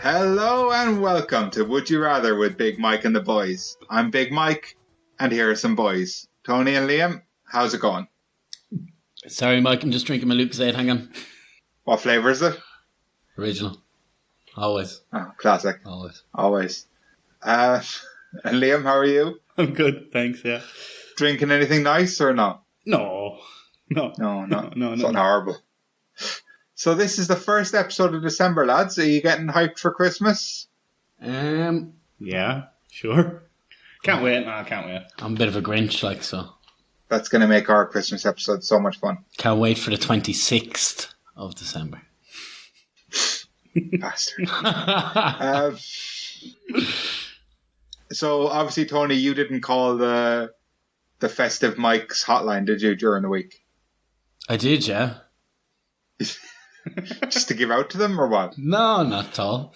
Hello and welcome to Would You Rather with Big Mike and the boys. I'm Big Mike, and here are some boys. Tony and Liam, how's it going? Sorry, Mike, I'm just drinking my Lucozade. Hang on. What flavour is it? Original. Always. Oh, classic. Always. And Liam, how are you? I'm good, thanks, yeah. Drinking anything nice or not? No. Something horrible. So this is the first episode of December, lads. Are you getting hyped for Christmas? Yeah, sure. Can't wait. I'm a bit of a Grinch, so. That's going to make our Christmas episode so much fun. Can't wait for the 26th of December. Bastard. So obviously, Tony, you didn't call the festive Mike's hotline, did you, during the week? I did, yeah. Just to give out to them, or what? No, not at all.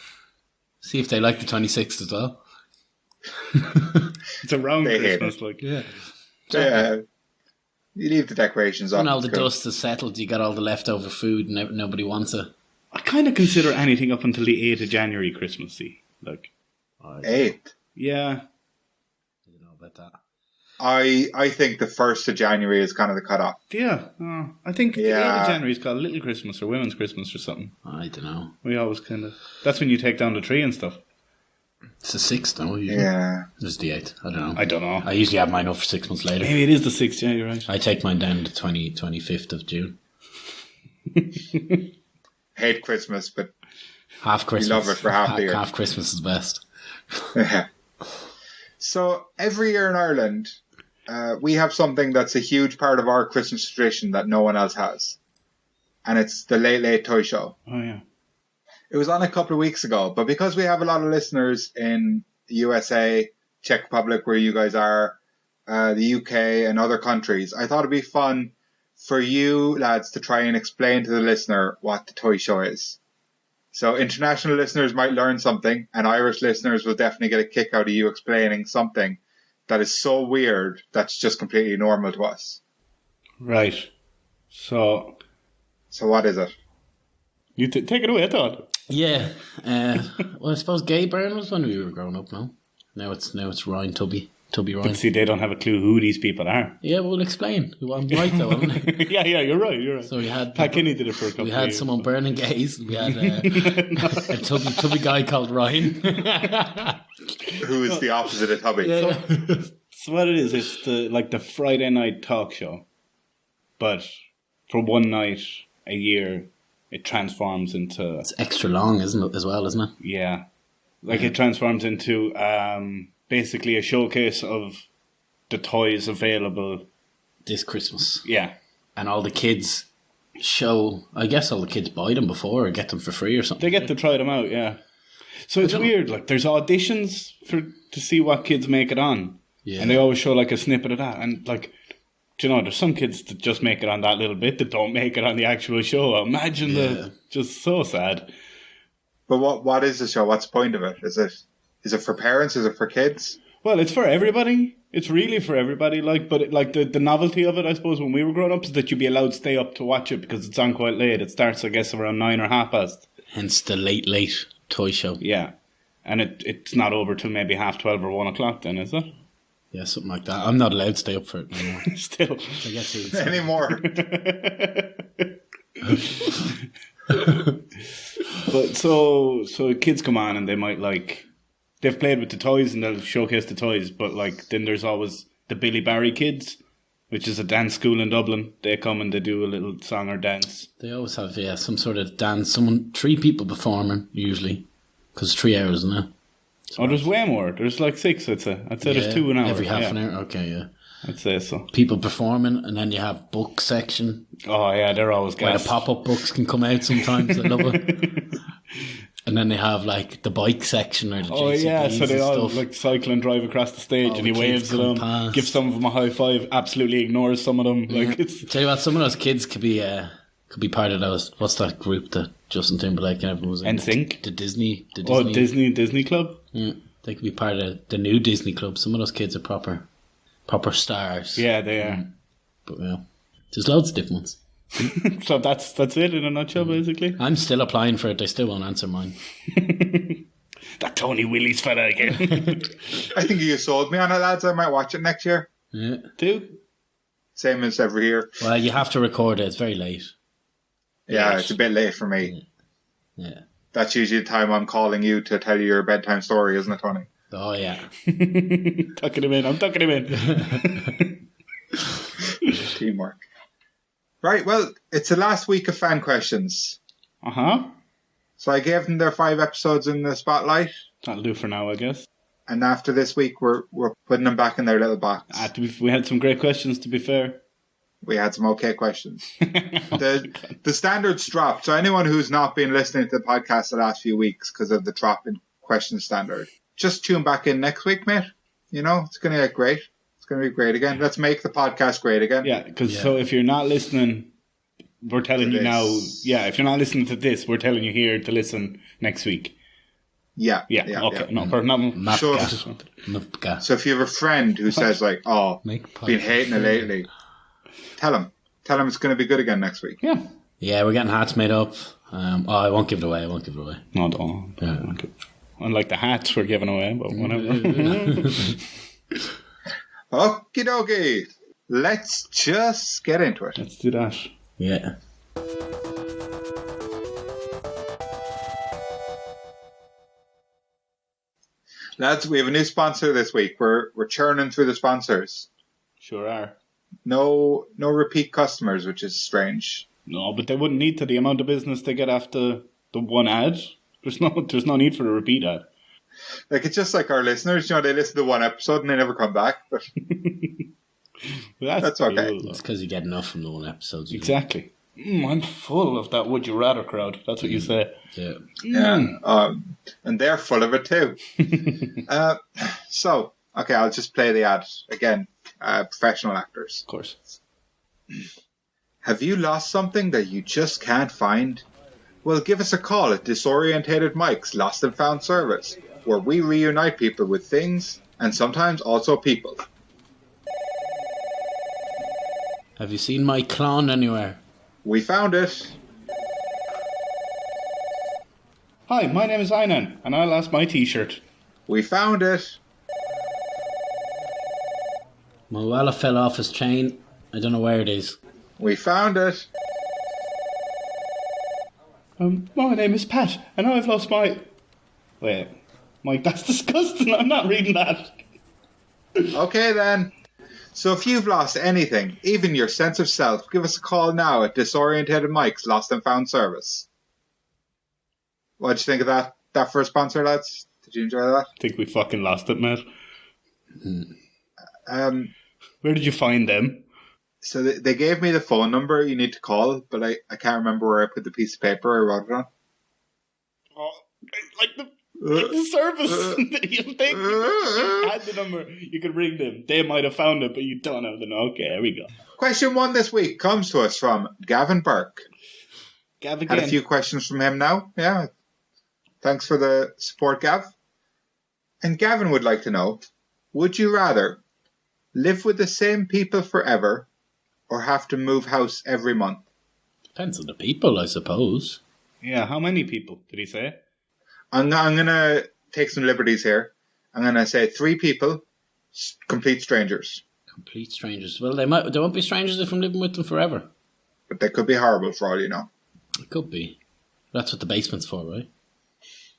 See if they like the 26th as well. It's around They hate Christmas, it. like. Yeah. Yeah. You leave the decorations up. When all the it's cool. dust is settled, you got all the leftover food and nobody wants it. I kind of consider anything up until the 8th of January Christmassy. Like, 8th. yeah. I don't know about that. I think the 1st of January is kind of the cutoff. Yeah. I think the 8th Yeah. of January is called Little Christmas or Women's Christmas or something. I don't know. We always kind of... That's when you take down the tree and stuff. It's the 6th, though. Usually. Yeah. It's the 8th. I don't know. I don't know. I usually have mine up for 6 months later. Maybe it is the 6th, yeah, you're right. I take mine down the 25th of June. Hate Christmas, but Half Christmas. You love it for half the year. Half Christmas is best. So every year in Ireland, we have something that's a huge part of our Christmas tradition that no one else has. And it's the Late Late Toy Show. Oh, yeah. It was on a couple of weeks ago, but because we have a lot of listeners in the USA, Czech Republic, where you guys are, the UK and other countries, I thought it'd be fun for you lads to try and explain to the listener what the toy show is. So international listeners might learn something, and Irish listeners will definitely get a kick out of you explaining something that is so weird that's just completely normal to us. Right. So what is it? you take it away, I thought. Yeah. Well, I suppose Gay Burn was when we were growing up now. Now it's Ryan Tubby Ryan. But see, they don't have a clue who these people are. Yeah, we'll explain. I'm right though, haven't I? yeah, you're right. So we had Pat Kinney did it for a couple we of had years. someone burning gays. We had a tubby guy called Ryan. Who is the opposite of Tubby? Yeah. So what it is, it's the Friday night talk show. But for one night a year, it transforms into... It's extra long, isn't it, as well, isn't it? Yeah. It transforms into basically a showcase of the toys available. This Christmas. Yeah. And all the kids I guess all the kids buy them before or get them for free or something. They get to try them out, yeah. So it's weird, there's auditions to see what kids make it on. Yeah. And they always show a snippet of that. And there's some kids that just make it on that little bit that don't make it on the actual show. Imagine that. Just so sad. But what is the show? What's the point of it? Is it for parents? Is it for kids? Well, it's for everybody. It's really for everybody. The novelty of it, I suppose, when we were growing up is that you'd be allowed to stay up to watch it because it's on quite late. It starts, I guess, around 9 or 12:30. Hence the late toy show. Yeah. And it's not over till maybe 12:30 or 1 o'clock then, is it? Yeah, something like that. I'm not allowed to stay up for it anymore. Still. I get to Anymore. But so kids come on and they might they've played with the toys and they'll showcase the toys, but then there's always the Billy Barry kids, which is a dance school in Dublin. They come and they do a little song or dance. They always have some sort of dance. 3 people performing usually, because 3 hours, isn't it? So there's way more. There's 6. I'd say there's 2 an hour. Every half an hour. Okay, yeah. I'd say so. People performing, and then you have book section. Oh yeah, they're always Where gas. the pop-up books can come out sometimes. I love it. And then they have the bike section or the JCBs so they all stuff. cycle and drive across the stage, and he the waves kids at come them, past. gives some of them a high five, absolutely ignores some of them. Tell you what, some of those kids could be part of those. What's that group that Justin Timberlake and everyone was in? NSYNC? The Disney. Disney Club. Yeah, they could be part of the new Disney Club. Some of those kids are proper stars. Yeah, they are. But yeah, there's loads of different ones. So that's it in a nutshell, basically. I'm still applying for it. They still won't answer mine. That Tony Willis fella again. I think you sold me on it, lads. I might watch it next year. Yeah. Do? Same as every year. Well, you have to record it. It's very late. Yeah, Yes. it's a bit late for me. Yeah. That's usually the time I'm calling you to tell you your bedtime story, isn't it, Tony? Oh, yeah. Tucking him in. I'm tucking him in. Teamwork. Right, well, it's the last week of fan questions. Uh-huh. So I gave them their 5 episodes in the spotlight, That'll do for now, I guess. and after this week, we're putting them back in their little box. We had some great questions, to be fair. We had some okay questions. The standards dropped, so anyone who's not been listening to the podcast the last few weeks because of the drop in question standard, just tune back in next week, mate. You know, it's going to get great. It's going to be great again. Let's make the podcast great again. Yeah, because so if you're not listening, we're telling you now. This. Yeah, if you're not listening to this, we're telling you here to listen next week. Yeah. Okay. No, not Sure. Mapka. So if you have a friend who says like, "Oh, Make been hating it lately," tell him it's going to be good again next week. Yeah. Yeah, we're getting hats made up. I won't give it away. No, don't. Yeah. Unlike the hats we're giving away, but whatever. Okie dokie. Let's just get into it. Let's do that. Yeah. Lads, we have a new sponsor this week. We're churning through the sponsors. Sure are. No repeat customers, which is strange. No, but they wouldn't need to the amount of business they get after the one ad. There's no need for a repeat ad. Like, it's just like our listeners, they listen to one episode and they never come back. But Well, That's okay. cool, though. It's because you get enough from the one episode. Exactly. I'm full of that would you rather crowd. That's what you say. Yeah. yeah, and they're full of it too. So, okay, I'll just play the ad again. Professional actors. Of course. Have you lost something that you just can't find? Well, give us a call at Disorientated Mike's Lost and Found service, where we reunite people with things and sometimes also people. Have you seen my clown anywhere? We found it. Hi, my name is Einan, and I lost my t-shirt. We found it. My wallet fell off his chain. I don't know where it is. We found it. My name is Pat, and I've lost my... Wait, Mike, that's disgusting. I'm not reading that. Okay then. So if you've lost anything, even your sense of self, give us a call now at Disorientated Mike's Lost and Found service. What'd you think of that first sponsor, lads? Did you enjoy that? I think we fucking lost it, mate. Where did you find them? So they gave me the phone number you need to call, but I can't remember where I put the piece of paper I wrote it on. Oh, like the service. You think you had the number, you could ring them. They might have found it, but you don't have the number. Okay, here we go. Question 1 this week comes to us from Gavin Burke. Gav Had again. a few questions from him now. Yeah. Thanks for the support, Gav. And Gavin would like to know, would you rather live with the same people forever or have to move house every month? Depends on the people, I suppose. Yeah, how many people did he say? I'm going to take some liberties here. I'm going to say 3 people, complete strangers. Complete strangers. Well, they won't be strangers if I'm living with them forever. But they could be horrible for all you know. It could be. That's what the basement's for, right?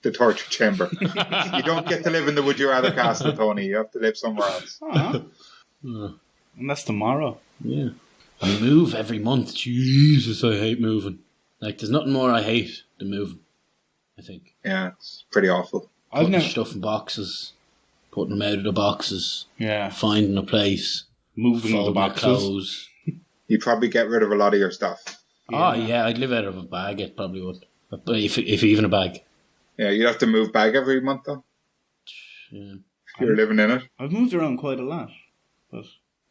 The torture chamber. You don't get to live in the Would You Rather castle, Tony. You have to live somewhere else. And that's tomorrow. Yeah. I move every month. Jesus, I hate moving. Like, there's nothing more I hate than moving, I think. Yeah, it's pretty awful. I've Putting never... stuff in boxes, putting them out of the boxes, Yeah, finding a place, moving the folding my boxes. clothes. You probably get rid of a lot of your stuff. Oh, yeah, I'd live out of a bag, it probably would. But if even a bag. Yeah, you'd have to move bag every month, though, Yeah. if you're living in it. I've moved around quite a lot, but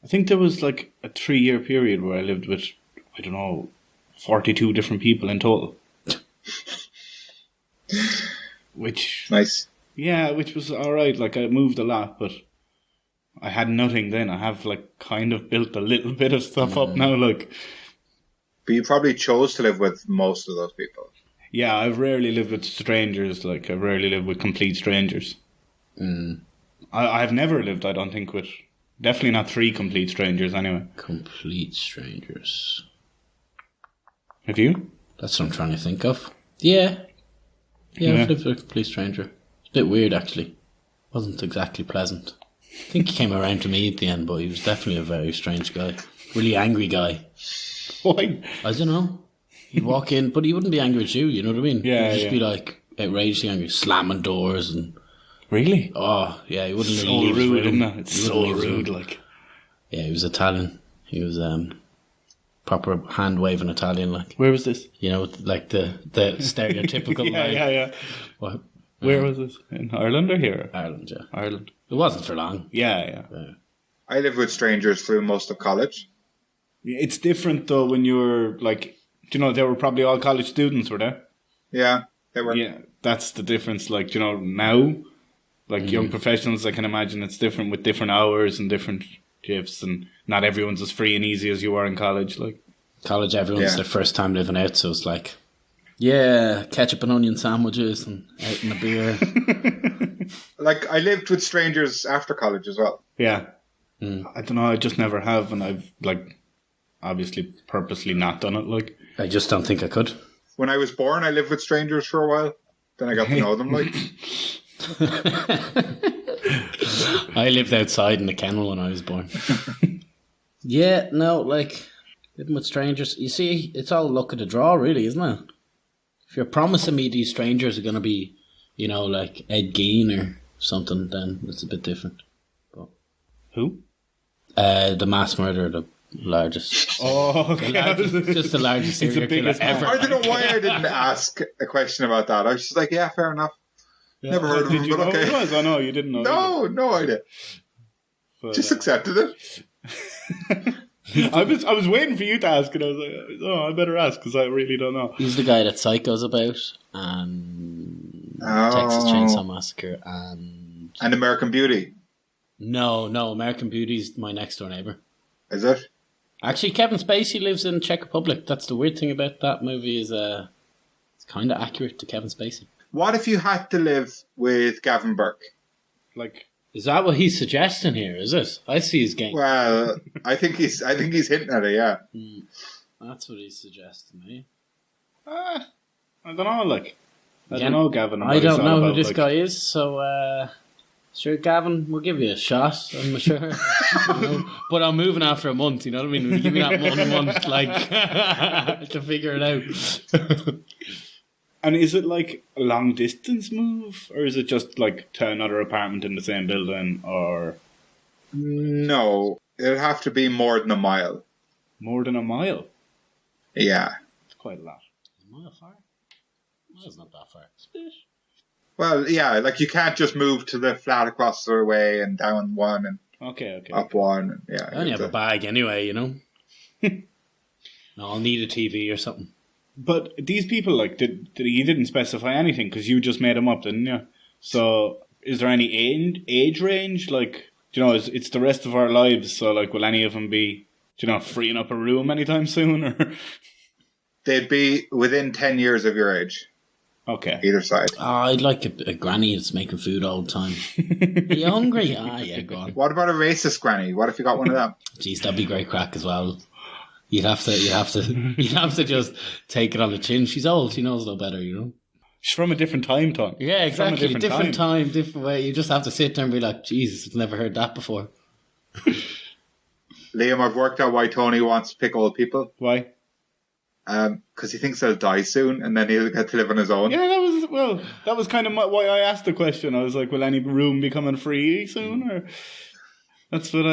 I think there was like a 3-year period where I lived with, I don't know, 42 different people in total. Which, Nice. yeah, which was alright. Like, I moved a lot, but I had nothing then. I have, like, kind of built a little bit of stuff up now, like. But you probably chose to live with most of those people. Yeah, I've rarely lived with strangers. Like, I've rarely lived with complete strangers. I've never lived, I don't think, with... Definitely not 3 complete strangers, anyway. Complete strangers. Have you? That's what I'm trying to think of. Yeah. Yeah, I've lived with a complete stranger. It's a bit weird, actually. Wasn't exactly pleasant. I think he came around to me at the end, but he was definitely a very strange guy. Really angry guy. Why? I don't know. He'd walk in, but he wouldn't be angry at you, you know what I mean? Yeah, He'd just be like outrageously angry, slamming doors and... Really? Oh, yeah, he wouldn't So leave his rude, room. isn't it? It's He so wouldn't leave his rude, room. like. Yeah, he was Italian. He was proper hand-waving Italian, like. Where was this? You know, like the stereotypical Yeah, like, yeah. What? Where was this? In Ireland or here? Ireland, yeah. Ireland. It wasn't for long. Yeah. I lived with strangers through most of college. It's different, though, when you're, like... Do you know, they were probably all college students, were they? Yeah, they were. Yeah, that's the difference. Like, you know, now, like young professionals, I can imagine it's different with different hours and different shifts, and not everyone's as free and easy as you are in college. Like, College, everyone's their first time living out, so it's like, yeah, ketchup and onion sandwiches and out in a beer. Like, I lived with strangers after college as well. yeah. I don't know, I just never have, and I've, like, obviously purposely not done it, like. I just don't think I could. When I was born, I lived with strangers for a while. Then I got to know them, like. I lived outside in the kennel when I was born. Yeah, no, like, living with strangers. You see, it's all luck of the draw, really, isn't it? If you're promising me these strangers are going to be, you know, like Ed Gein or something, then it's a bit different. But Who? the mass murderer, the largest. Oh, okay. Just the largest It's the serial killer biggest ever. I don't know why I didn't ask a question about that. I was just like, yeah, fair enough. Never heard of Did him, you but know okay. who it was? I know, you didn't know. either. No idea. But, Just accepted it. I was waiting for you to ask, and I was like, oh, I better ask, because I really don't know. He's the guy that Psycho's about, and Texas Chainsaw Massacre, and... And American Beauty. No, American Beauty's my next door neighbour. Is it? Actually, Kevin Spacey lives in Czech Republic. That's the weird thing about that movie is it's kind of accurate to Kevin Spacey. What if you had to live with Gavin Burke? Like, Is that what he's suggesting here, is it? I see his game. Well, I think he's hinting at it, yeah. That's what he's suggesting, eh? I don't know, like. I Yeah, don't know, Gavin. I don't know who about, this like, guy is, so sure, Gavin, we'll give you a shot, I'm sure. You know, but I'm moving after a month, you know what I mean? We'll give me that 1 month, like, to figure it out. And is it like a long distance move, or is it just like to another apartment in the same building, or No, it'd have to be more than a mile. more than a mile? Yeah. It's quite a lot. A mile far? Mile's not that far. Well, yeah, like you can't just move to the flat across the way and down one and Okay. up one. And, yeah. I only have a bag anyway, you know? No, I'll need a TV or something. But these people, like, you didn't specify anything because you just made them up, didn't you? So, is there any age range? Like, do you know, it's the rest of our lives. So, like, will any of them be, do you know, freeing up a room anytime soon? Or They'd be within 10 years of your age, okay. either side. Oh, I'd like a granny that's making food all the time. Are you hungry? Yeah, go on. What about a racist granny? What if you got one of them? Jeez, that'd be great crack as well. You'd have to just take it on the chin. She's old. She knows no better, you know. She's from a different time, Tom. Yeah, exactly. From a Different time, different way. You just have to sit there and be like, Jesus, I've never heard that before. Liam, I've worked out why Tony wants to pick old people. Why? Because he thinks they'll die soon and then he'll get to live on his own. Yeah, that was kind of why I asked the question. I was like, will any room be coming free soon? Or that's what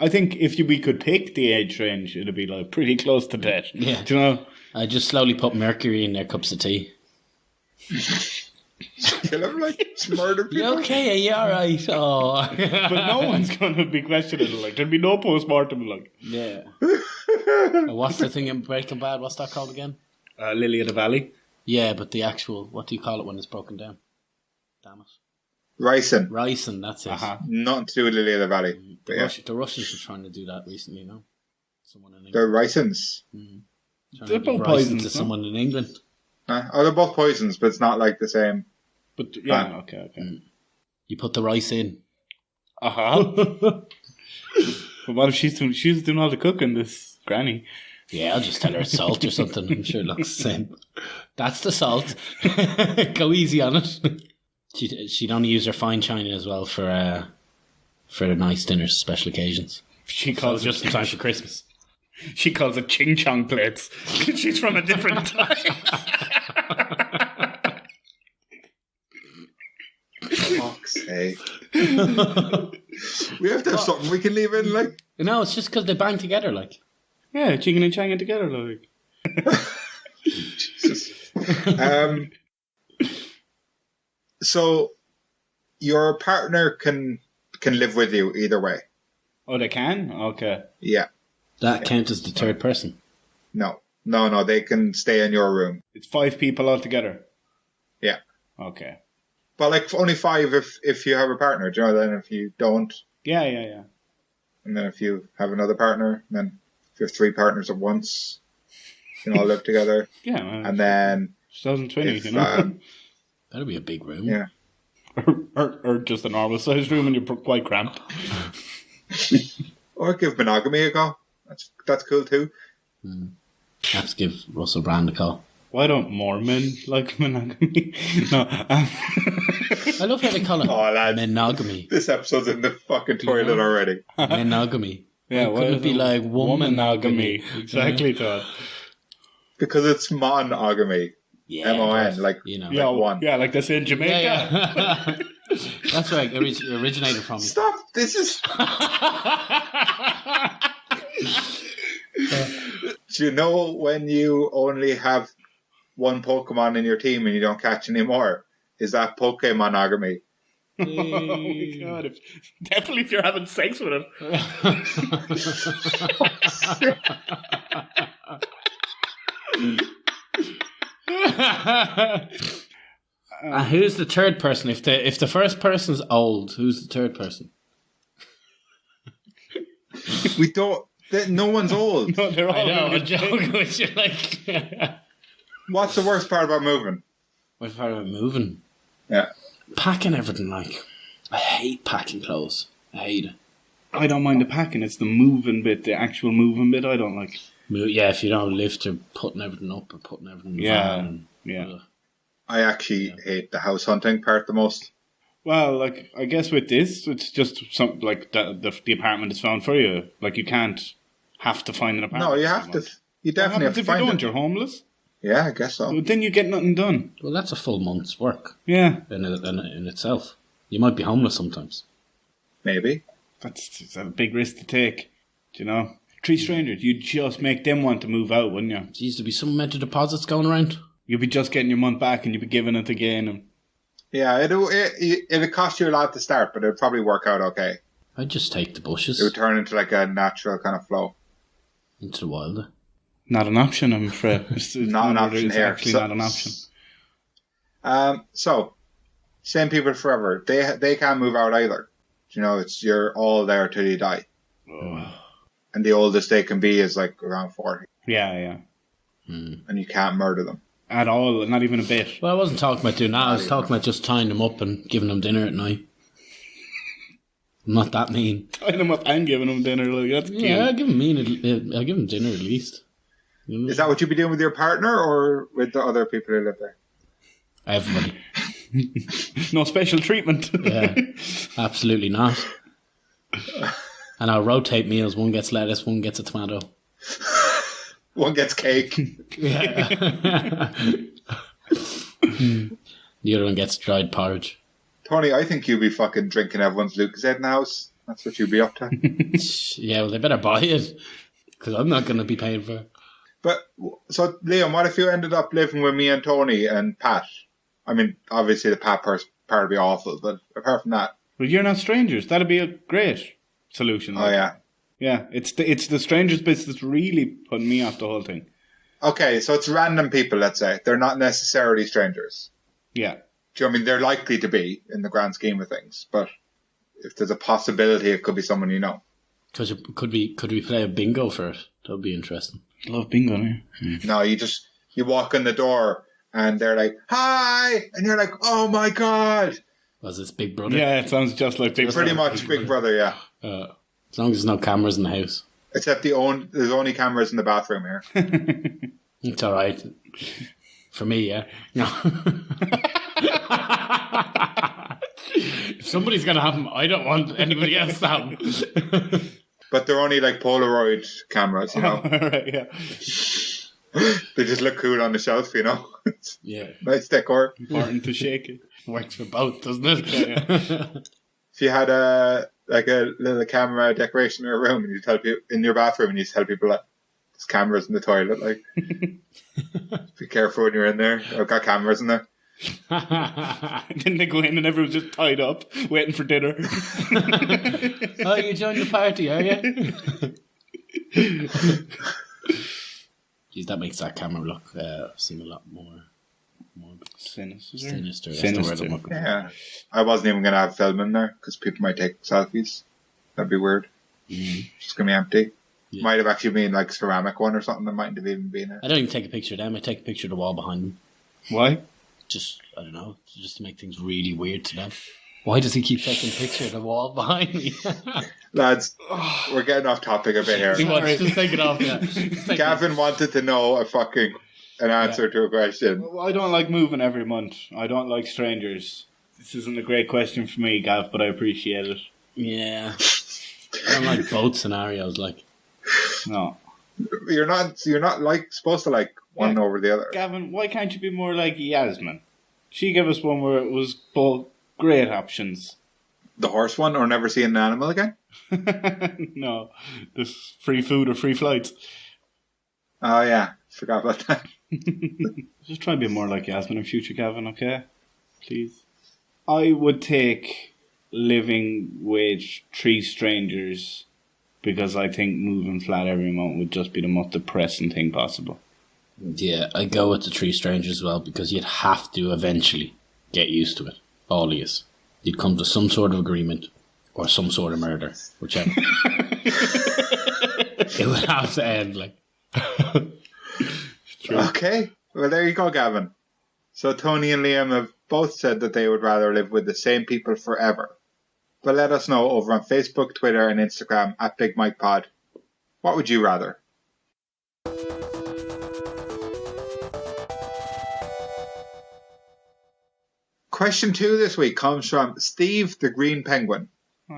I think if we could pick the age range, it'd be like pretty close to death. Yeah. Do you know? I just slowly put mercury in their cups of tea. Kill him, like, murder people. You okay? Are you alright? Oh. But no one's going to be questioning it. Like, there'd be no post-mortem. Like, Yeah. What's the thing in Breaking Bad? What's that called again? Lily of the Valley. Yeah, but the actual, what do you call it when it's broken down? Damn it. Ricin. Ricin, that's it. Uh-huh. Nothing to do with Lily of the Valley. But yeah. The Russians are trying to do that recently, you know? Someone in England. They're ricins. They're both Rice poisons, into no? someone in England. They're both poisons, but it's not like the same. But yeah, okay. You put the rice in. But what if she's doing all the cooking? This granny. Yeah, I'll just tell her it's salt or something. I'm sure it looks the same. That's the salt. Go easy on it. She'd only use her fine china as well for the nice dinners, special occasions. She calls Just in time for Christmas. She calls it ching chong plates. She's from a different time. Fuck's sake. We have to have something we can leave in, like. No, it's just because they bang together, like. Yeah, chicken and changing together, like. Jesus. So your partner can live with you either way. Oh, they can? Okay. Yeah. That counts as the third person. No. They can stay in your room. It's 5 people altogether. Yeah. Okay. But like only 5 if you have a partner. Do you know? Then if you don't, Yeah. and then if you have another partner, and then if you have 3 partners at once, you can all live together. Yeah. And then 2020, if, you know? That'd be a big room. yeah. or just a normal sized room and you're quite cramped. Or give monogamy a go. That's cool too. Have to give Russell Brand a call. Why don't more men like monogamy? No. I love how they call it Oh, lads. monogamy. This episode's in the fucking toilet already. Monogamy. Yeah, Why couldn't it be like womanogamy? Exactly, Todd. Because it's monogamy. Yeah, M-O-N, like, you know. Yeah, one. yeah, like they say in Jamaica. Yeah. That's where it originated from. Stop! This is. Do you know when you only have one Pokemon in your team and you don't catch any more? Is that Pokemonogamy? Oh my god! Definitely, if you're having sex with him. And who's the third person? If the first person's old, who's the third person? We don't. No one's old. No, they're all. I know, gonna a get joke, which you're like. What's the worst part about moving? What's part of moving? Yeah. Packing everything, like. I hate packing clothes. I hate it. I don't mind the packing. It's the moving bit, the actual moving bit. I don't like. Yeah, if you don't lift or putting everything up or putting everything in the Yeah, van and- yeah. Ugh. I actually hate the house hunting part the most. Well, like I guess with this, it's just something like the apartment is found for you. Like you can't have to find an apartment. No, you have to. You What definitely have happens to if you find don't? it. You're homeless. Yeah, I guess so. Well, then you get nothing done. Well, that's a full month's work Yeah, in itself. You might be homeless sometimes. Maybe. it's a big risk to take. Do you know? 3 strangers, you'd just make them want to move out, wouldn't you? There used to be some amount of deposits going around. You'd be just getting your month back and you'd be giving it again. And Yeah, it'd cost you a lot to start, but it'd probably work out okay. I'd just take the bushes It would turn into like a natural kind of flow. into the wild. not an option, I'm afraid. It's Not an option it's here. actually So- not an option. So, same people forever. They can't move out either. You know, you're all there till you die. Oh. And the oldest they can be is like around 40. Yeah. And you can't murder them. At all, not even a bit. Well, I wasn't talking about doing that. I was talking about just tying them up and giving them dinner at night. I'm not that mean. Tying them up and giving them dinner, like that's cute. Yeah, I'll give them dinner at least. Is that what you'd be doing with your partner or with the other people who live there? Everybody. No special treatment. Yeah, absolutely not. And I'll rotate meals. One gets lettuce, one gets a tomato. One gets cake. Yeah. The other one gets dried porridge. Tony, I think you'd be fucking drinking everyone's Lucozade in the house. That's what you'd be up to. Yeah, well, they better buy it because I'm not going to be paying for it. But, so, Liam, what if you ended up living with me and Tony and Pat? I mean, obviously the Pat part would be awful, but apart from that. Well, you're not strangers. That'd be a great solution. Oh, yeah. Yeah, it's the strangers bits that's really putting me off the whole thing. Okay, so it's random people, let's say. They're not necessarily strangers. Yeah. Do you know what I mean? They're likely to be in the grand scheme of things, but if there's a possibility, it could be someone you know. Could we play a bingo for it? That would be interesting. Love bingo, yeah. No, you walk in the door and they're like, "Hi," and you're like, "Oh my god!" Was this Big Brother? Yeah, it sounds just like Big Brother. Pretty much Big Brother, yeah. As long as there's no cameras in the house. Except there's only cameras in the bathroom here. It's alright. For me, yeah. No. If somebody's going to have them, I don't want anybody else to have them. But they're only like Polaroid cameras, you know. Right, yeah. They just look cool on the shelf, you know. Yeah. Nice decor. Important to shake it. Works for both, doesn't it? Yeah. If you had a little camera decoration in your room and you tell people in your bathroom and you tell people that there's cameras in the toilet, like be careful when you're in there. I've got cameras in there. Then they go in and everyone's just tied up, waiting for dinner. Oh, you joined the party, are you? Jeez, that makes that camera look seem a lot more sinister. That's the word I'm looking for. Yeah. I wasn't even going to have film in there because people might take selfies. That'd be weird. Mm-hmm. It's going to be empty. Yeah. Might have actually been like ceramic one or something that mightn't have even been it. I don't even take a picture of them. I take a picture of the wall behind them. Why? Just, I don't know, just to make things really weird to them. Why does he keep taking a picture of the wall behind me? Lads, we're getting off topic a bit here. Just take it off, yeah. Gavin wanted to know an answer to a question. Well, I don't like moving every month. I don't like strangers. This isn't a great question for me, Gav, but I appreciate it. Yeah. I don't like both scenarios, like. No. You're not like supposed to like one over the other. Gavin, why can't you be more like Yasmin? She gave us one where it was both great options. The horse one, or never seeing an animal again? No. This free food or free flights. Oh yeah, forgot about that. Just try and be more like Yasmin in future, Gavin, okay? Please. I would take living with 3 strangers because I think moving flat every month would just be the most depressing thing possible. Yeah, I go with the 3 strangers as well because you'd have to eventually get used to it. All of you. You'd come to some sort of agreement or some sort of murder, whichever. It would have to end, like. Okay, well there you go, Gavin. So Tony and Liam have both said that they would rather live with the same people forever. But let us know over on Facebook, Twitter and Instagram at BigMikePod. What would you rather? Question 2 this week comes from Steve the Green Penguin.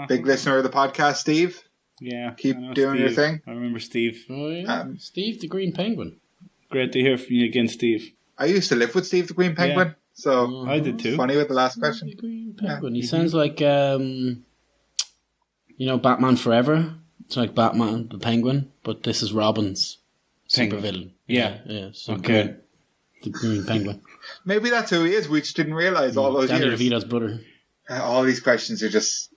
Big listener of the podcast, Steve. Yeah. Keep I know doing your Steve. thing. I remember Steve. Oh, yeah. Steve the Green Penguin. Great to hear from you again, Steve. I used to live with Steve the Green Penguin, Yeah. so I did too. funny with the last The question. Green Penguin. He sounds like, Batman Forever. It's like Batman the Penguin, but this is Robin's Penguin. supervillain. Yeah. Yeah. So Okay. The Green Penguin. Maybe that's who he is. We just didn't realise all those Danny years. DeVito's brother. All these questions are just...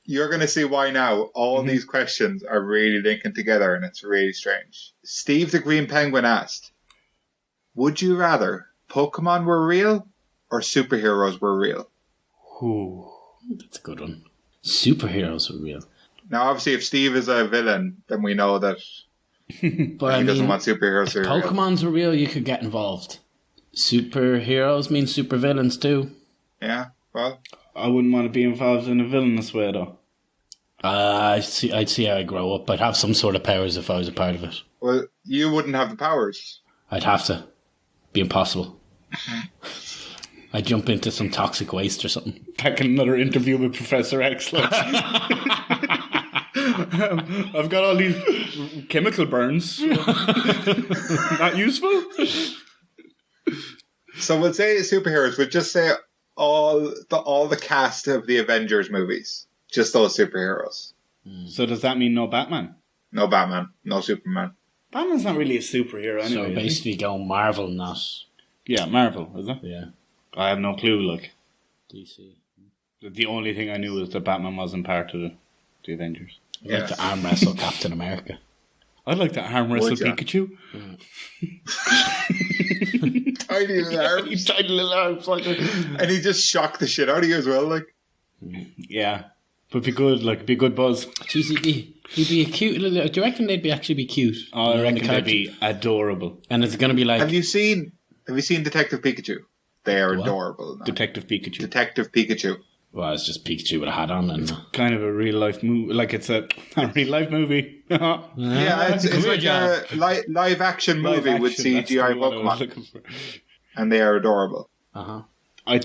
You're going to see why now. All these questions are really linking together and it's really strange. Steve the Green Penguin asked, would you rather Pokemon were real or superheroes were real? Ooh. That's a good one. Superheroes are real. Now, obviously, if Steve is a villain, then we know that But he doesn't want superheroes to if be real. Pokemons were real, you could get involved. Superheroes mean supervillains too. Yeah, well, I wouldn't want to be involved in a villainous way, though. I'd see how I grow up. I'd have some sort of powers if I was a part of it. well, you wouldn't have the powers. I'd have to. Be impossible. I'd jump into some toxic waste or something. Back in another interview with Professor X. Like, I've got all these chemical burns. Not useful? So we'll say superheroes. We'll just say all the cast of the Avengers movies. Just those superheroes. So does that mean no Batman? No Batman. No Superman. Batman's not really a superhero anyway. So is he? basically going Marvel, not... Yeah, Marvel, is it? Yeah. I have no clue, like. DC. The only thing I knew was that Batman wasn't part of the Avengers. I'd like to arm wrestle Captain America. I'd like to arm wrestle Would ya? Pikachu. Tiny little arms. Tiny little arms. Like And he just shocked the shit out of you as well, like. Yeah. But be good, like, be good buzz. Jeez, he'd be a cute little... Do you reckon they'd be actually be cute? Oh, I Around reckon the they'd couch? be adorable. And it's going to be like... Have you seen Detective Pikachu? They are What? adorable. Now. Detective Pikachu. Detective Pikachu. Well, it's just Pikachu with a hat on and... Kind of a real life movie. Like, it's a real life movie. Yeah, it's like a live action movie with CGI Pokemon. And they are adorable. Uh-huh. I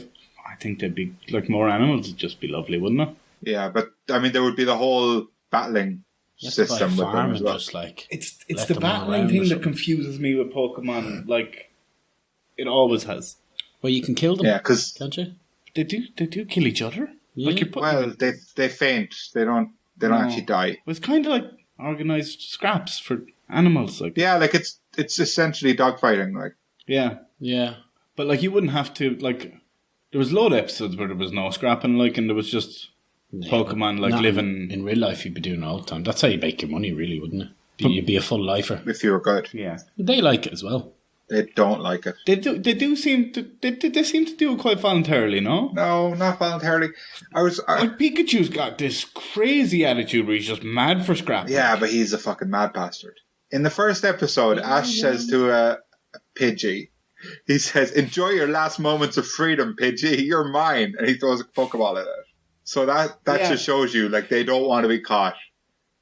think they'd be, like, more animals would just be lovely, wouldn't it? Yeah, but, I mean, there would be the whole battling system with them as well. Just, like, It's let the them all battling around or thing that something. confuses me with Pokemon. Like, it always has. Well, you can kill them, Yeah, because, can't you? They do kill each other. Yeah. Like, you're putting well, they faint. They don't actually die. It's kind of like organized scraps for animals. Like, Yeah, like, it's essentially dogfighting, like. yeah. Yeah. But, like, you wouldn't have to, like... There was load episodes where there was no scrapping, like, and there was just Pokemon, like, Not living... In real life, you'd be doing it all the time. That's how you make your money, really, wouldn't it? You'd be a full lifer. If you were good. Yeah. They like it as well. They don't like it. They seem to do it quite voluntarily, no? No, not voluntarily. Like, Pikachu's got this crazy attitude where he's just mad for scrapping. Yeah, but he's a fucking mad bastard. In the first episode, Ash says to a Pidgey, he says, "Enjoy your last moments of freedom, Pidgey. You're mine." And he throws a Pokeball at it. So that just shows you, like, they don't want to be caught.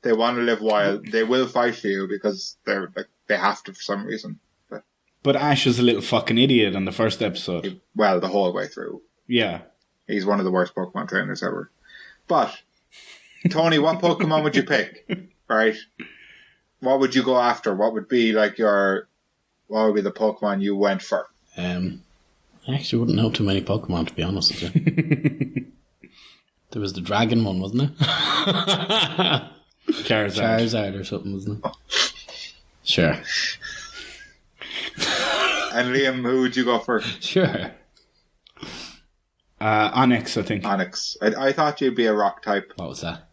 They want to live wild. They will fight for you because they're like they have to for some reason. But Ash is a little fucking idiot in the first episode. Well, the whole way through. Yeah. He's one of the worst Pokemon trainers ever. But, Tony, what Pokemon would you pick? Right? What would you go after? What would be like what would be the Pokemon you went for? I actually wouldn't know too many Pokemon, to be honest with you. There was the dragon one, wasn't there? Charizard or something, wasn't it? Sure. And Liam, who would you go for? Sure. Onyx, I think. Onyx. I thought you'd be a rock type. What was that?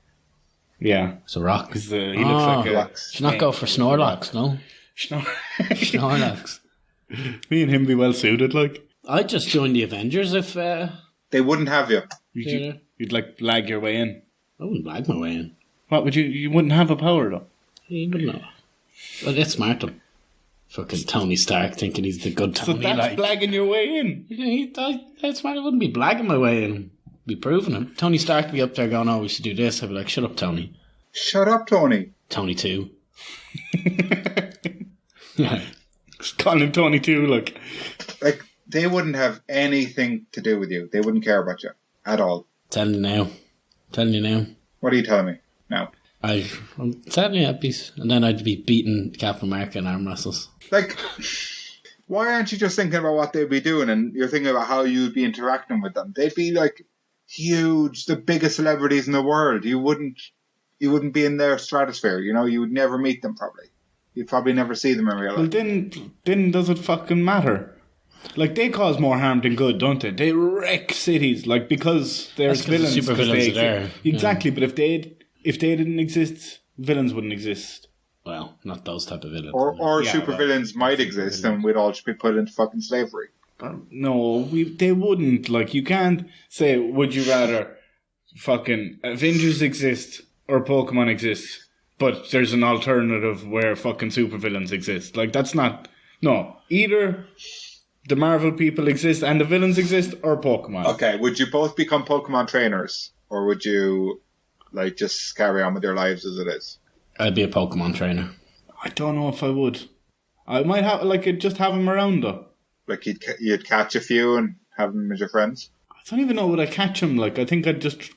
Yeah. It's a rock. Because he looks like a... Rocks. Should not go for Snorlax, no? Snorlax. Me and him be well suited, like. I'd just join the Avengers if... They wouldn't have you. You'd like lag your way in. I wouldn't lag my way in. What would you... You wouldn't have a power, though. You wouldn't know. Well, that's smart, though. Fucking Tony Stark thinking he's the good So Tony. that's blagging your way in. That's smart. I wouldn't be blagging my way in. Be proving him. Tony Stark would be up there going, "Oh, we should do this." I'd be like, "Shut up, Tony." Shut up, Tony. Tony 2. Yeah. Just calling him Tony too, like. Like, they wouldn't have anything to do with you. They wouldn't care about you at all. Telling you now. What are you telling me now? I'm telling you, and then I'd be beating Captain America in arm wrestles. Like, why aren't you just thinking about what they'd be doing and you're thinking about how you'd be interacting with them? They'd be like huge, the biggest celebrities in the world. You wouldn't be in their stratosphere, you know? You would never meet them probably. You'd probably never see them in real Well, life. then does it fucking matter? Like, they cause more harm than good, don't they? They wreck cities, like, because there's That's 'cause the villains. supervillains are there. Exactly, but if they didn't exist, villains wouldn't exist. Well, not those type of villains. Or Yeah, supervillains might exist and we'd all just be put into fucking slavery. No, they wouldn't. Like, you can't say, would you rather fucking Avengers exist or Pokemon exist, but there's an alternative where fucking supervillains exist. Like, that's not... No, either the Marvel people exist and the villains exist, or Pokemon. Okay, would you both become Pokemon trainers? Or would you, like, just carry on with your lives as it is? I'd be a Pokemon trainer. I don't know if I would. I might have, like, just have them around, though. Like, you'd catch a few and have them as your friends? I don't even know would I catch them. Like, I think I'd just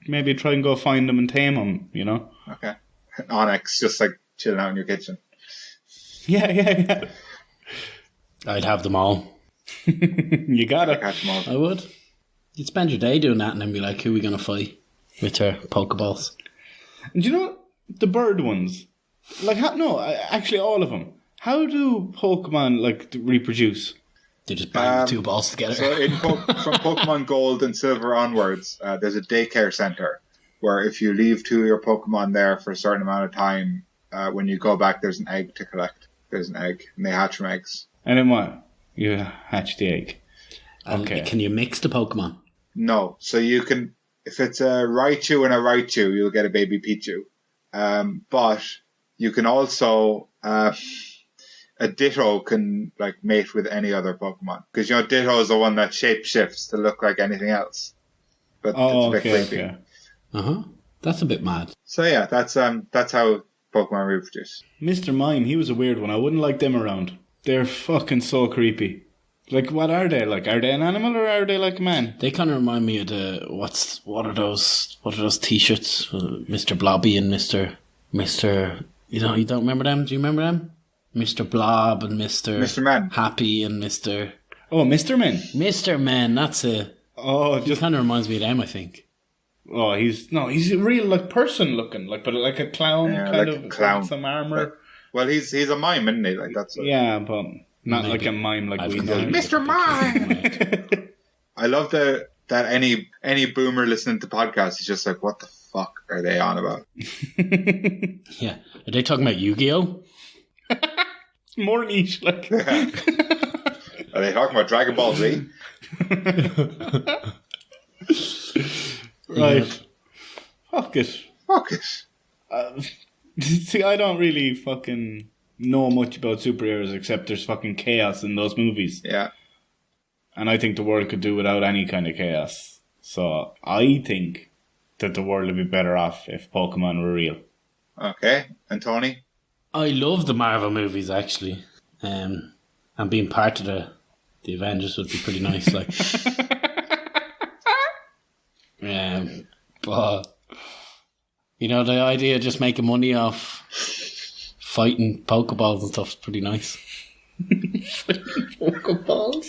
maybe try and go find them and tame them, you know? Okay. Onyx, just, like, chilling out in your kitchen. Yeah. I'd have them all. You gotta. Catch them all. I would. You'd spend your day doing that and then be like, who are we going to fight? With your Pokeballs. And do you know the bird ones? Like, actually all of them. How do Pokemon, like, reproduce? They just bang the two balls together. So from Pokemon Gold and Silver onwards, there's a daycare center where if you leave two of your Pokemon there for a certain amount of time, when you go back, there's an egg to collect. There's an egg, and they hatch from eggs. And then what? You hatch the egg. And Okay. can you mix the Pokemon? No, so you can if it's a Raichu and a Raichu, you'll get a baby Pichu. But you can also a Ditto can like mate with any other Pokemon, because Ditto is the one that shapeshifts to look like anything else. But it's a bit creepy. Okay. That's a bit mad. So yeah, that's how Pokemon reproduce. Mr. Mime, he was a weird one. I wouldn't like them around. They're fucking so creepy. Like, what are they? Like, are they an animal or are they like a man? They kind of remind me of what are those T-shirts? Mr. Blobby and Mr. You don't remember them? Do you remember them? Mr. Blob and Mr. Men. Happy and Mr. Oh, Mr. Men. Mr. Men, that's it. Oh, He kind of reminds me of them, I think. Oh, he's a real like person looking, but like a clown kind like of a clown. with some armor. Well, he's a mime, isn't he? Like that's. Yeah, but not Maybe. like a mime like I've we completely know. Mr. Mime. I love that any boomer listening to podcasts is just like, what the fuck are they on about? Yeah. Are they talking about Yu-Gi-Oh? It's more niche, like. Are they talking about Dragon Ball Z? Right. Fuck it. Fuck it. See, I don't really fucking know much about superheroes except there's fucking chaos in those movies. Yeah. And I think the world could do without any kind of chaos. So I think that the world would be better off if Pokemon were real. Okay. And Tony? I love the Marvel movies, actually. And being part of the Avengers would be pretty nice, like. But the idea of just making money off fighting Pokeballs and stuff is pretty nice. Pokeballs?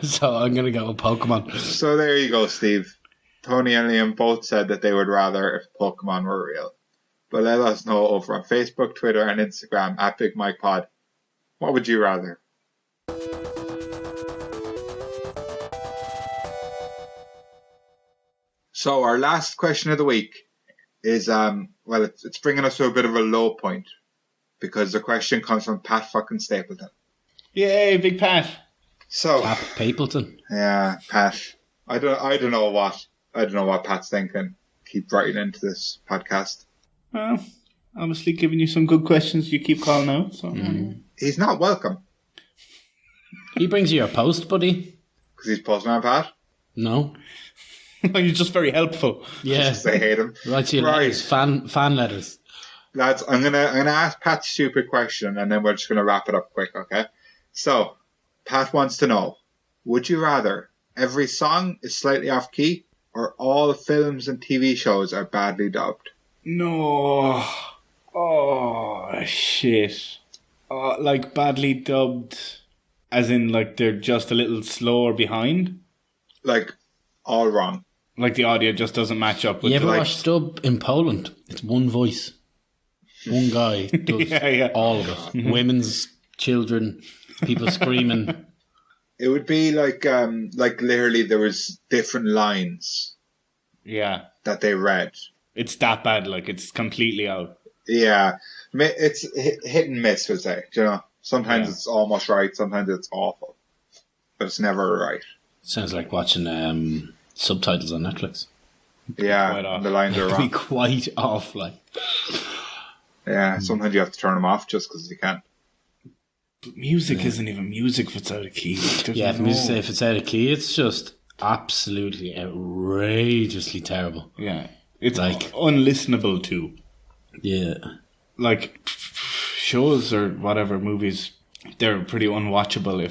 So I'm gonna go with Pokemon. So there you go, Steve. Tony and Liam both said that they would rather if Pokemon were real. But let us know over on Facebook, Twitter, and Instagram at BigMikePod. What would you rather? So our last question of the week is, it's bringing us to a bit of a low point, because the question comes from Pat fucking Stapleton. Yay, Big Pat. So, Pat Papleton. yeah, Pat. I don't know what Pat's thinking. Keep writing into this podcast. Well, obviously giving you some good questions you keep calling out. So. He's not welcome, He brings you your post, buddy. because he's Postman Pat. No. You're just very helpful. Yeah. They hate him. Writes you Right. letters, fan letters. Lads, I'm gonna ask Pat's stupid question, and then we're just gonna wrap it up quick, okay? So, Pat wants to know: would you rather every song is slightly off key, or all films and TV shows are badly dubbed? No. Oh, shit. Like badly dubbed, as in like they're just a little slower behind? Like, all wrong. Like the audio just doesn't match up with You ever the, watched dub in Poland? It's one voice. One guy does Yeah. all of it. Women's, children, people screaming. It would be like literally there was different lines Yeah. that they read. It's that bad, like it's completely out. Yeah, it's hit and miss, we'll say. Sometimes Yeah. it's almost right, sometimes it's awful, but it's never right. Sounds like watching subtitles on Netflix. Yeah, Quite off. the lines are It'd be wrong. quite off, like. Yeah, sometimes you have to turn them off just because you can't. But music isn't even music if it's out of key. Like, there's Yeah, if, no- if it's out of key, it's just absolutely outrageously terrible. Yeah. It's Like- unlistenable to. Yeah. Like shows or whatever, movies, they're pretty unwatchable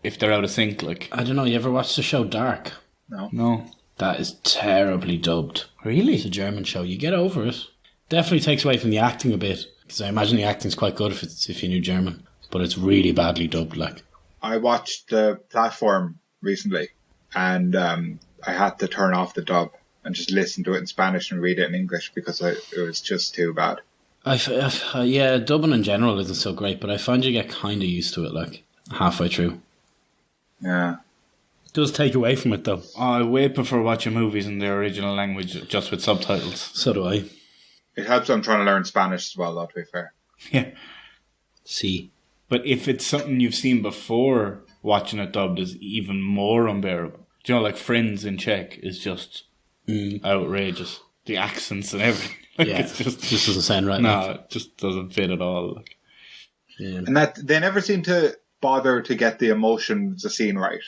if they're out of sync, like. I don't know, you ever watched the show Dark? No. That is terribly dubbed. Really? It's a German show. You get over it. Definitely takes away from the acting a bit, because I imagine the acting's quite good if you knew German, but it's really badly dubbed, like. I watched the Platform recently, and I had to turn off the dub and just listen to it in Spanish and read it in English because it was just too bad. Yeah, dubbing in general isn't so great, but I find you get kind of used to it, like, halfway through. Yeah. It does take away from it, though. I way prefer watching movies in their original language just with subtitles. So do I. It helps I'm trying to learn Spanish as well, though, to be fair. Yeah. See. But if it's something you've seen before, watching it dubbed is even more unbearable. Do you know, like Friends in Czech is just outrageous. The accents and everything. Like, Yeah, it's just doesn't sound right. no, like. it just doesn't fit at all. Like. Yeah. And that they never seem to bother to get the emotion of the scene right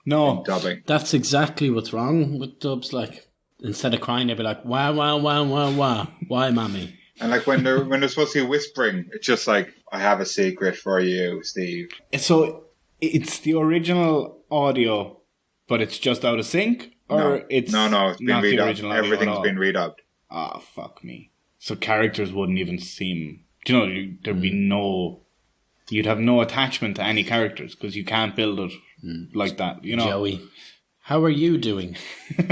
No, in dubbing. That's exactly what's wrong with dubs. Like, instead of crying, they'd be like, "Wah wah wah wah wah, why, mommy?" And like when they're supposed to be whispering, it's just like, I have a secret for you, Steve. so it's the original audio, but it's just out of sync, or No, it's it's been not the redubbed. original audio at Everything's all? been redubbed. Ah, fuck me. So characters wouldn't even seem. Do you know? There'd be no. You'd have no attachment to any characters because you can't build it like that. You know. Joey, how are you doing? Ha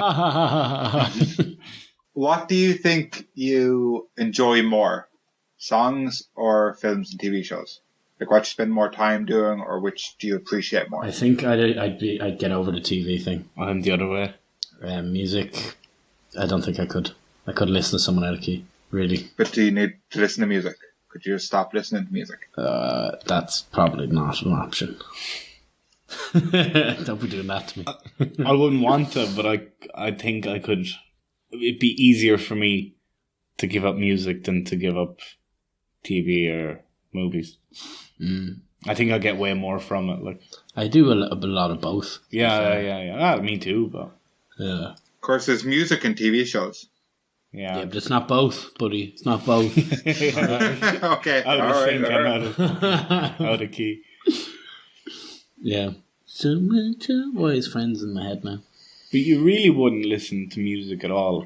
ha ha ha ha. What do you think you enjoy more, songs or films and TV shows? Like what you spend more time doing, or which do you appreciate more? I think I'd get over the TV thing. I'm the other way. Music, I don't think I could. I could listen to someone out of key. Really, But do you need to listen to music? Could you just stop listening to music? that's probably not an option. Don't be doing that to me. I wouldn't want to, but I think I could. It'd be easier for me to give up music than to give up TV or movies. I think I'll get way more from it. Like, I do a lot of both. yeah. Ah, me too, but Yeah. Of course, there's music and TV shows. yeah. Yeah, but it's not both, buddy. It's not both. Okay, Out of all sync right. and out of key. Yeah. So much always friends in my head now. But you really wouldn't listen to music at all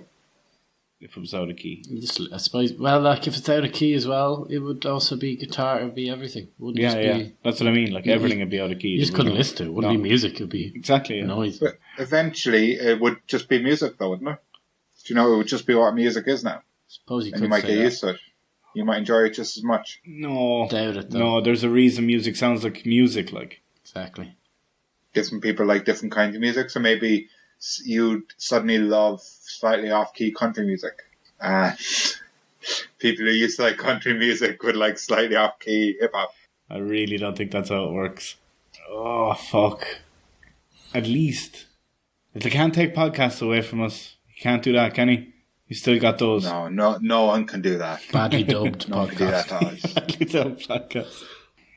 if it was out of key. You just, I suppose. Well, like if it's out of key as well, it would also be guitar. It would be everything. It wouldn't just be. That's what I mean. Like everything would be out of key. You just couldn't listen to it. It wouldn't No. be music. It would be Exactly. Yeah. noise. But eventually, it would just be music, though, wouldn't it? Do you know, it would just be what music is now. Suppose you And could you might say get that. used to it. You might enjoy it just as much. No. Doubt it, though. No, there's a reason music sounds like music. Like Exactly. Different people like different kinds of music, so maybe you'd suddenly love slightly off-key country music. People who used to like country music would like slightly off-key hip-hop. I really don't think that's how it works. Oh fuck! At least if they can't take podcasts away from us, he can't do that, can he? You still got those. No one can do that. Badly dubbed No one can do that podcast. to us. It's a podcast.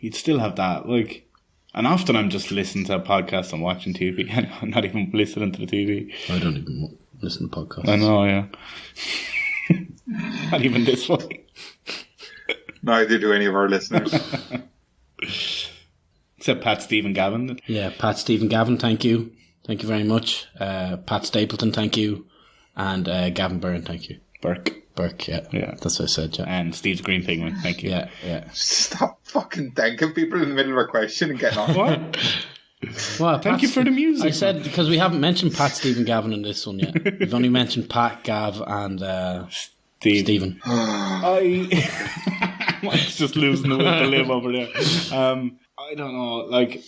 You'd still have that, like. And often I'm just listening to a podcast and watching TV. I'm not even listening to the TV. I don't even listen to podcasts. I know, yeah. Not even this one. Neither do any of our listeners. Except Pat, Steve, and Gavin. Yeah, Pat, Stephen, Gavin, thank you. Thank you very much. Pat Stapleton, thank you. And Gavin Byrne, thank you. Burke. Burke, yeah. Yeah. That's what I said, yeah. And Steve's Green Pigment. Thank you. Yeah. Stop fucking thanking people in the middle of a question and getting on. What? Well, Thank you for the music. I said, because we haven't mentioned Pat, Stephen, Gavin in this one yet. We've only mentioned Pat, Gav, and Steve. Stephen. Mike's just losing the will to live over there. I don't know. Like,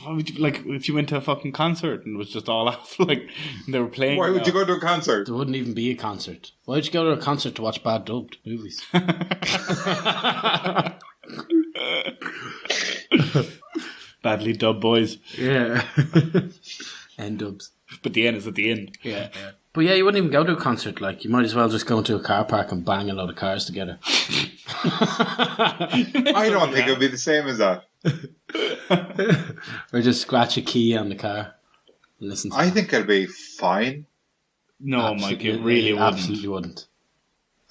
what would you, like if you went to a fucking concert and it was just all off, like they were playing. Why would you go to a concert? There wouldn't even be a concert. Why would you go to a concert to watch bad dubbed movies? Badly dubbed boys, Yeah. End dubs. but the end is at the end. Yeah. But yeah, you wouldn't even go to a concert. Like, you might as well just go into a car park and bang a load of cars together. I don't think it would be the same as that. Or just scratch a key on the car and listen to I think it'd be fine. No, Mike, it really wouldn't. Absolutely wouldn't.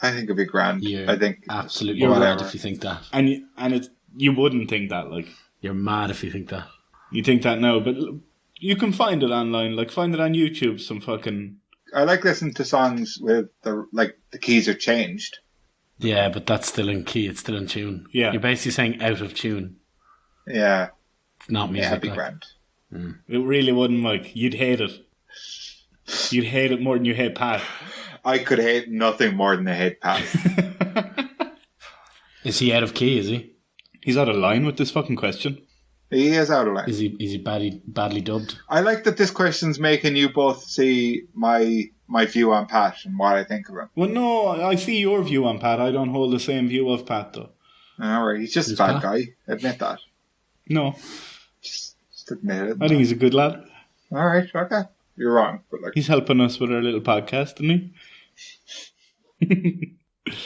I think it'd be grand. You're I think absolutely You're mad whatever. if you think that. And it's you wouldn't think that. Like You're mad if you think that. you think that now, but you can find it online. Like find it on YouTube. Some fucking. I like listening to songs with the keys are changed. Yeah, but that's still in key. It's still in tune. Yeah. You're basically saying out of tune. Yeah, It's not music. yeah, it'd be like. grand. It really wouldn't, Mike. You'd hate it. You'd hate it more than you hate Pat. I could hate nothing more than I hate Pat. Is he out of key, is he? He's out of line with this fucking question. He is out of line. Is he badly dubbed? I like that this question's making you both see my view on Pat and what I think of him. Well, no, I see your view on Pat. I don't hold the same view of Pat, though. Alright, he's just Who's a bad Pat? guy. Admit that. No, Just admit it. I think he's a good lad. Alright, okay. You're wrong, but like He's helping us with our little podcast, isn't he?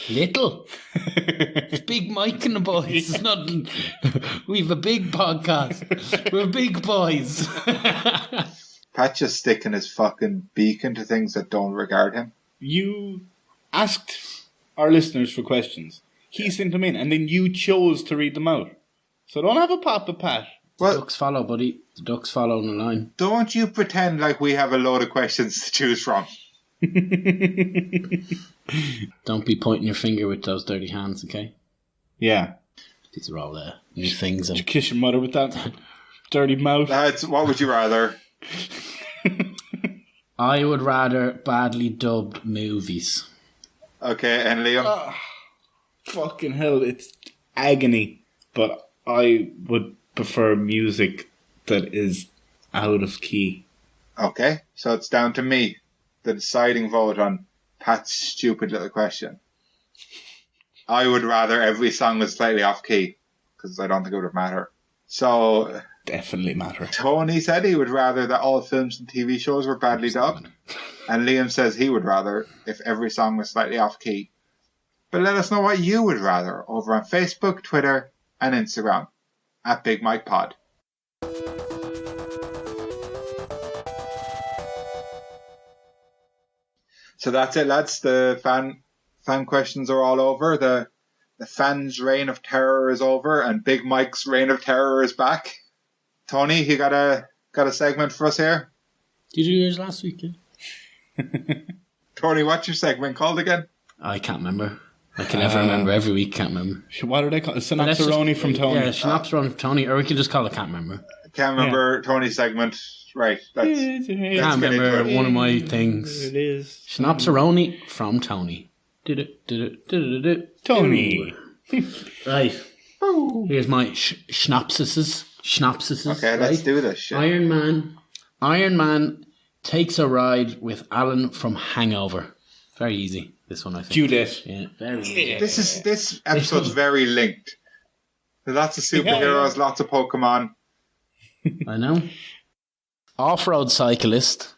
Little. It's Big Mike and the boys. It's not. We've a big podcast. We're big boys. Pat's just sticking his fucking beak into things that don't regard him. You asked our listeners for questions. He sent them in, and then you chose to read them out. So don't have a pop at Pat. The ducks follow, buddy. The ducks follow on the line. Don't you pretend like we have a load of questions to choose from. Don't be pointing your finger with those dirty hands, okay? Yeah. These are all new things. Did you kiss your mother with that dirty mouth? Lads, what would you rather? I would rather badly dubbed movies. Okay, and Liam? Fucking hell, it's agony. But I would prefer music that is out of key. Okay, so it's down to me, the deciding vote on Pat's stupid little question. I would rather every song was slightly off key, because I don't think it would matter. So, Definitely matter. Tony said he would rather that all films and TV shows were badly dubbed, and Liam says he would rather if every song was slightly off key. But let us know what you would rather over on Facebook, Twitter, and Instagram at Big Mike Pod. So that's it, lads. The fan questions are all over. The fans' reign of terror is over, and Big Mike's reign of terror is back. Tony, you got a segment for us here? Did you do yours last week? Yeah? Tony, what's your segment called again? I can't remember. I can never remember. Every week, can't remember. What are they called? Synopsaroni from Tony. Yeah, Synopsaroni from Tony, or we can just call it can't remember. Can't remember Tony's segment. Right. Can't remember one of my things. It is. Synopsaroni from Tony. Tony. Right. Here's my schnapsises. Okay, let's right? do this shit. Iron Man takes a ride with Alan from Hangover. Very easy. This one, I think. Juliet. Yeah, very easy. This episode's very linked. There's lots of superheroes, lots of Pokemon. I know. Off-road cyclist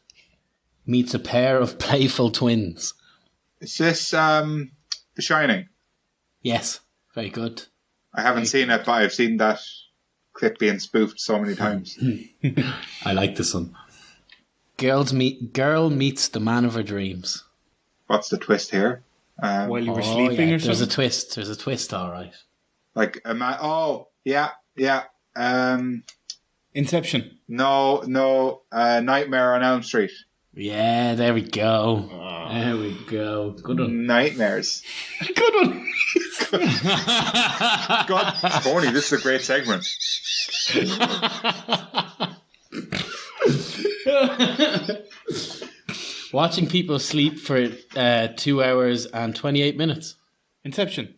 meets a pair of playful twins. Is this The Shining? Yes, very good. I haven't seen it, but I've seen that clip being spoofed so many times. I like this one. Girl meets the man of her dreams. What's the twist here? While you were sleeping or something? There's a twist, all right. Like a man. Oh, yeah. Inception. No. Nightmare on Elm Street. Yeah, there we go. There we go. Good one. Nightmares. Good one. God, Tony, this is a great segment. Watching people sleep for 2 hours and 28 minutes. Inception.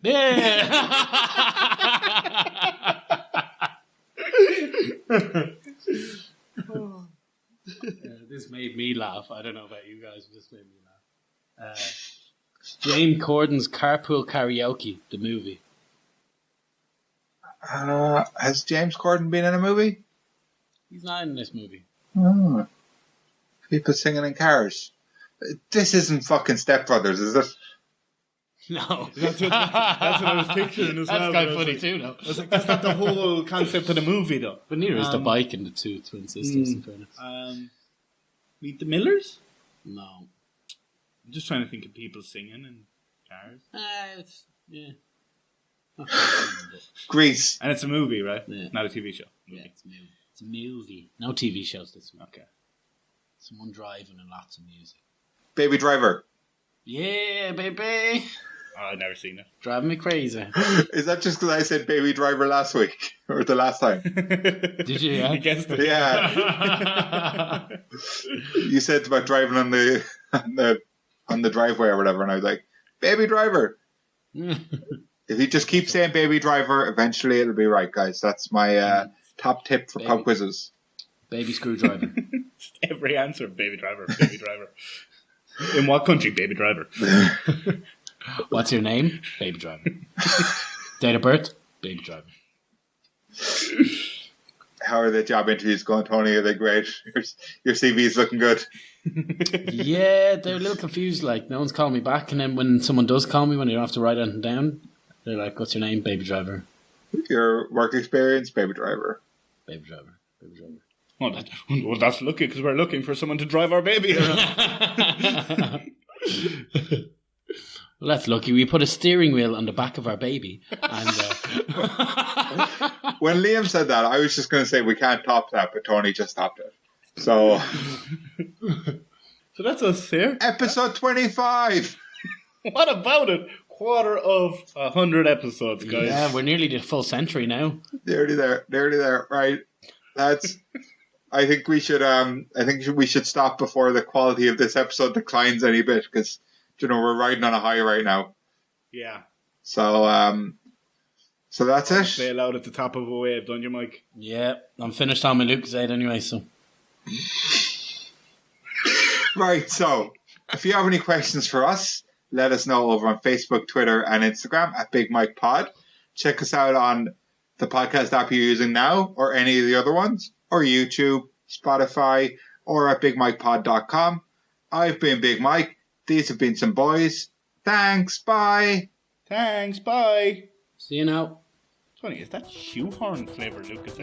This made me laugh. I don't know about you guys, but this made me laugh. Jane Corden's Carpool Karaoke, the movie. Has James Corden been in a movie? He's not in this movie. Oh. People singing in cars. This isn't fucking Step Brothers, is it? No. That's what I was picturing as well. That's kind of funny too, though. I was like, that's not the whole concept of the movie, though. But neither is the bike and the two twin sisters, in fairness. Meet the Millers? No. I'm just trying to think of people singing in cars. Yeah. Grease. And it's a movie, right? Yeah. Not a TV show. Yeah, it's a movie. It's a movie. No TV shows this week. Okay. Someone driving and lots of music. Baby Driver. Yeah, baby. Oh, I've never seen it. Driving me crazy. Is that just because I said Baby Driver last week? Or the last time? Did you, yeah? You guessed it. Yeah. You said about driving on the driveway or whatever, and I was like, Baby Driver. If you just keep saying Baby Driver, eventually it'll be right, guys. That's my top tip for pub quizzes. Baby Screwdriver. Every answer, Baby Driver, Baby Driver. In what country, Baby Driver? What's your name? Baby Driver. Date of birth? Baby Driver. How are the job interviews going, Tony? Are they great? Your CV's looking good. Yeah, they're a little confused. Like, no one's calling me back. And then when someone does call me, when you don't have to write anything down, they're like, what's your name? Baby driver. Your work experience, baby driver. Baby driver. Baby driver. Well, that's lucky because we're looking for someone to drive our baby around. Well, that's lucky. We put a steering wheel on the back of our baby. And When Liam said that, I was just going to say we can't top that, but Tony just topped it. So, So that's us here. episode 25. What about it? Quarter of 100 episodes, guys. yeah, we're nearly the full century now. Nearly there. Right. That's. I think we should. We should stop before the quality of this episode declines any bit because we're riding on a high right now. Yeah. So so that's it. Bail out at the top of a wave, don't you, Mike? Yeah, I'm finished on my Lucozade anyway, so. Right. So if you have any questions for us, let us know over on Facebook, Twitter, and Instagram at Big Mike Pod. Check us out on the podcast app you're using now, or any of the other ones, or YouTube, Spotify, or at BigMikePod.com. I've been Big Mike. These have been some boys. Thanks. Bye. Thanks, bye. See you now. Tony, is that shoehorn flavour Lucas?